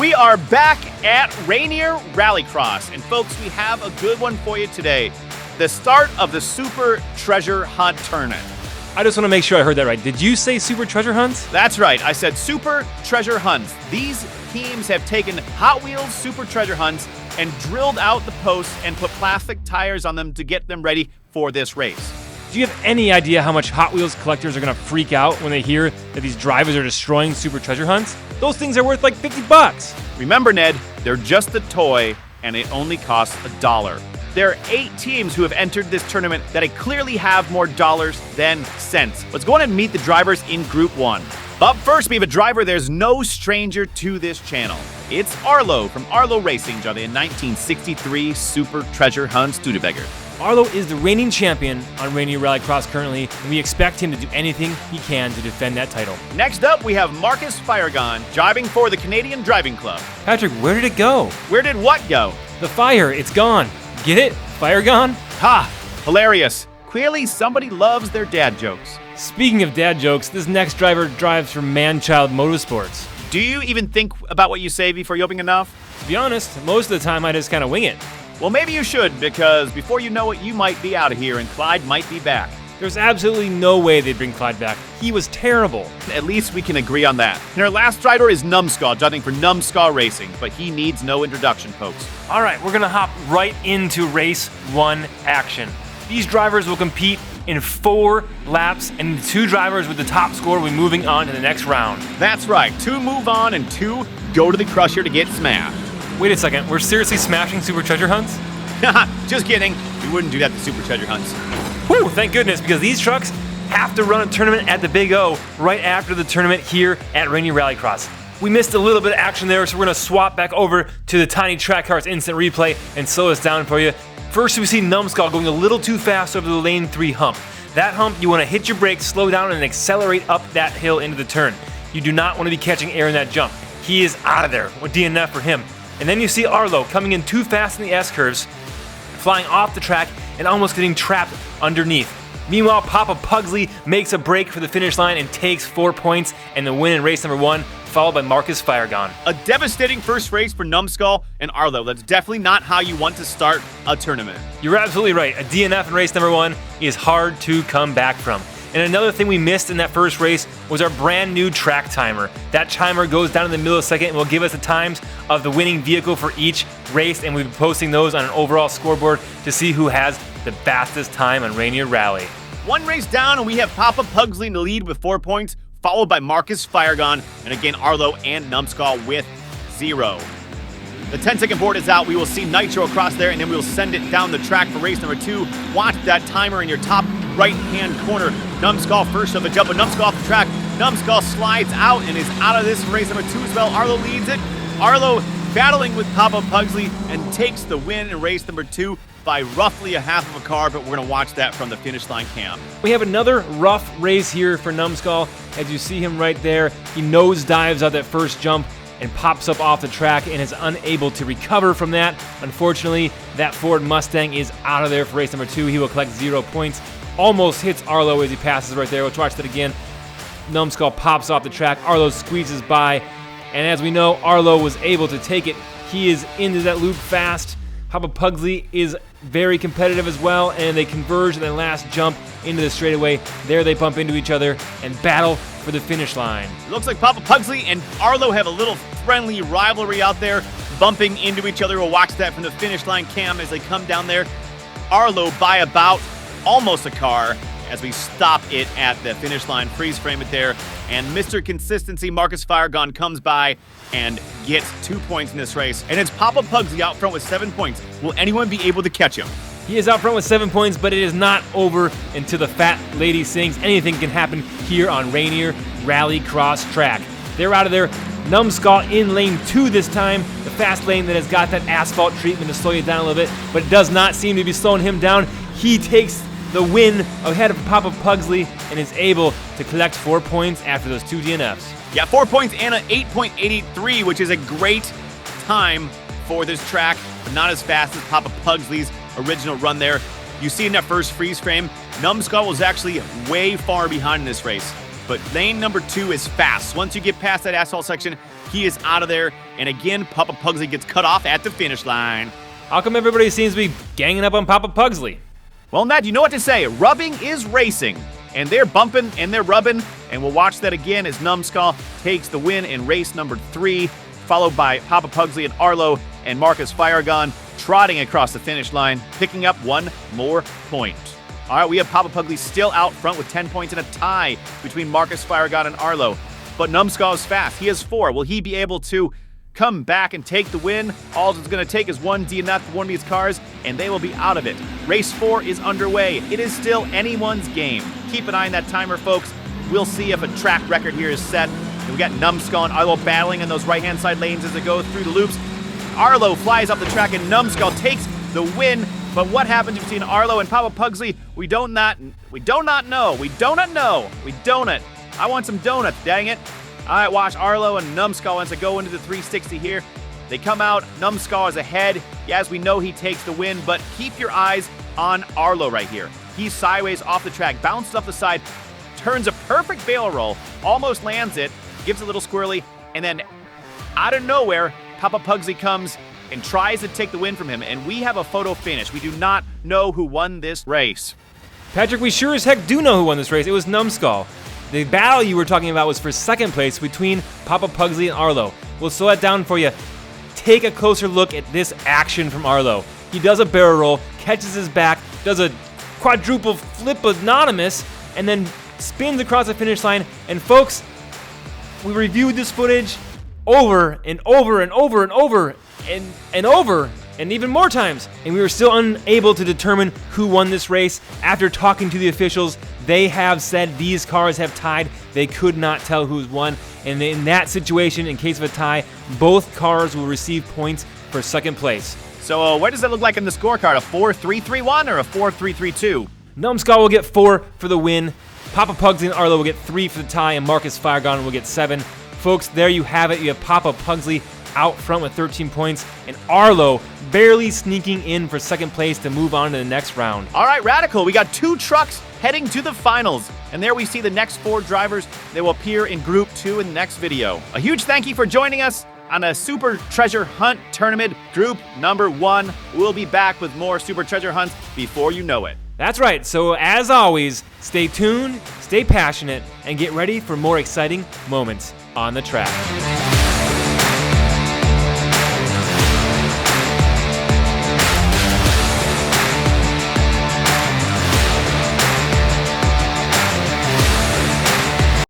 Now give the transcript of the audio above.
We are back at Rainier RallyCross, and folks, we have a good one for you today. The start of the Super Treasure Hunt Tournament. I just want to make sure I heard that right. Did you say Super Treasure Hunts? That's right, I said Super Treasure Hunts. These teams have taken Hot Wheels Super Treasure Hunts and drilled out the posts and put plastic tires on them to get them ready for this race. Do you have any idea how much Hot Wheels collectors are going to freak out when they hear that these drivers are destroying Super Treasure Hunts? Those things are worth like $50. Remember, Ned, they're just a toy, and it only costs $1. There are 8 teams who have entered this tournament that clearly have more dollars than cents. Let's go on and meet the drivers in Group 1. But first, we have a driver there's no stranger to this channel. It's Arlo from Arlo Racing, driving a 1963 Super Treasure Hunt Studebaker. Arlo is the reigning champion on Rainier RallyCross currently, and we expect him to do anything he can to defend that title. Next up, we have Marcus Firegon, driving for the Canadian Driving Club. Patrick, where did it go? Where did what go? The fire, it's gone. Get it? Fire gone? Ha! Hilarious. Clearly, somebody loves their dad jokes. Speaking of dad jokes, this next driver drives for Man-Child Motorsports. Do you even think about what you say before you open enough? To be honest, most of the time I just kind of wing it. Well, maybe you should, because before you know it, you might be out of here and Clyde might be back. There's absolutely no way they'd bring Clyde back. He was terrible. At least we can agree on that. And our last driver is Numbskull, driving for Numbskull Racing, but he needs no introduction, folks. All right, we're gonna hop right into race 1 action. These drivers will compete in 4 laps, and the 2 drivers with the top score will be moving on to the next round. That's right, 2 move on and 2 go to the crusher to get smashed. Wait a second, we're seriously smashing Super Treasure Hunts? Just kidding, we wouldn't do that to Super Treasure Hunts. Whew, thank goodness, because these trucks have to run a tournament at the Big O right after the tournament here at Rainier RallyCross. We missed a little bit of action there, so we're gonna swap back over to the Tiny Track Cars Instant Replay and slow us down for you. First, we see Numbskull going a little too fast over the lane 3 hump. That hump, you wanna hit your brakes, slow down, and accelerate up that hill into the turn. You do not wanna be catching air in that jump. He is out of there, with DNF for him. And then you see Arlo coming in too fast in the S-curves, flying off the track and almost getting trapped underneath. Meanwhile, Papa Pugsley makes a break for the finish line and takes 4 points and the win in race number 1, followed by Marcus Firegon. A devastating first race for Numbskull and Arlo. That's definitely not how you want to start a tournament. You're absolutely right. A DNF in race number 1 is hard to come back from. And another thing we missed in that first race was our brand new track timer. That timer goes down in the millisecond and will give us the times of the winning vehicle for each race, and we'll be posting those on an overall scoreboard to see who has the fastest time on Rainier Rally. 1 race down, and we have Papa Pugsley in the lead with 4 points, followed by Marcus Firegon, and again Arlo and Numbskull with 0. The 10-second board is out. We will see Nitro across there, and then we will send it down the track for race number 2. Watch that timer in your top right-hand corner. Numbskull first of a jump, but Numbskull off the track. Numbskull slides out and is out of this race number 2 as well. Arlo leads it. Arlo battling with Papa Pugsley and takes the win in race number 2 by roughly a half of a car, but we're going to watch that from the finish line cam. We have another rough race here for Numbskull. As you see him right there, he nose dives out that first jump and pops up off the track and is unable to recover from that. Unfortunately, that Ford Mustang is out of there for race number 2. He will collect 0 points. Almost hits Arlo as he passes right there. Let's watch that again. Numbskull pops off the track. Arlo squeezes by. And as we know, Arlo was able to take it. He is into that loop fast. Papa Pugsley is very competitive as well, and they converge in that last jump into the straightaway. There they bump into each other and battle for the finish line. It looks like Papa Pugsley and Arlo have a little friendly rivalry out there, bumping into each other. We'll watch that from the finish line cam as they come down there. Arlo by about almost a car as we stop it at the finish line, freeze frame it there, and Mr. Consistency, Marcus Firegon, comes by and gets 2 points in this race, and it's Papa Pugsley out front with 7 points. Will anyone be able to catch him? He is out front with 7 points, but it is not over until the fat lady sings. Anything can happen here on Rainier RallyCross track. They're out of there. Numbskull in lane 2 this time, the fast lane that has got that asphalt treatment to slow you down a little bit, but it does not seem to be slowing him down. He takes the win ahead of Papa Pugsley and is able to collect 4 points after those 2 DNFs. Yeah, 4 points and an 8.83, which is a great time for this track, but not as fast as Papa Pugsley's original run there. You see in that first freeze frame, Numbskull was actually way far behind in this race. but lane number 2 is fast. Once you get past that asphalt section, he is out of there. And again, Papa Pugsley gets cut off at the finish line. How come everybody seems to be ganging up on Papa Pugsley? Well, Ned, you know what to say. Rubbing is racing. And they're bumping and they're rubbing. And we'll watch that again as Numbskull takes the win in race number 3, followed by Papa Pugsley and Arlo and Marcus Firegun trotting across the finish line, picking up 1 more point. All right, we have Papa Pugsley still out front with 10 points and a tie between Marcus Firegun and Arlo. But Numbskull is fast. He has 4. Will he be able to come back and take the win? All it's going to take is one DNF for one of these cars, and they will be out of it. Race 4 is underway. It is still anyone's game. Keep an eye on that timer, folks. We'll see if a track record here is set. And we got Numbskull and Arlo battling in those right-hand side lanes as they go through the loops. Arlo flies up the track, and Numbskull takes the win. But what happens between Arlo and Papa Pugsley? We do not know. I want some donuts, dang it. All right, watch Arlo and Numbskull as they go into the 360 here. They come out, Numbskull is ahead. Yes, we know he takes the win, but keep your eyes on Arlo right here. He's sideways off the track, bounces off the side, turns a perfect barrel roll, almost lands it, gives a little squirrely, and then out of nowhere, Papa Pugsley comes and tries to take the win from him, and we have a photo finish. We do not know who won this race. Patrick, we sure as heck do know who won this race. It was Numbskull. The battle you were talking about was for second place between Papa Pugsley and Arlo. We'll slow that down for you. Take a closer look at this action from Arlo. He does a barrel roll, catches his back, does a quadruple flip anonymous, and then spins across the finish line. And folks, we reviewed this footage over and over and over and over and over and even more times, and we were still unable to determine who won this race. After talking to the officials, they have said these cars have tied. They could not tell who's won, and in that situation, in case of a tie, both cars will receive points for second place. So what does that look like in the scorecard? A 4-3-3-1 or a 4-3-3-2? Numbskull will get 4 for the win. Papa Pugsley and Arlo will get 3 for the tie, and Marcus Firegun will get 7. Folks, there you have it. You have Papa Pugsley out front with 13 points, and Arlo barely sneaking in for second place to move on to the next round. All right, Radical, we got 2 trucks heading to the finals, and there we see the next 4 drivers. They will appear in Group 2 in the next video. A huge thank you for joining us on a Super Treasure Hunt Tournament, Group number 1. We'll be back with more Super Treasure Hunts before you know it. That's right, so as always, stay tuned, stay passionate, and get ready for more exciting moments on the track.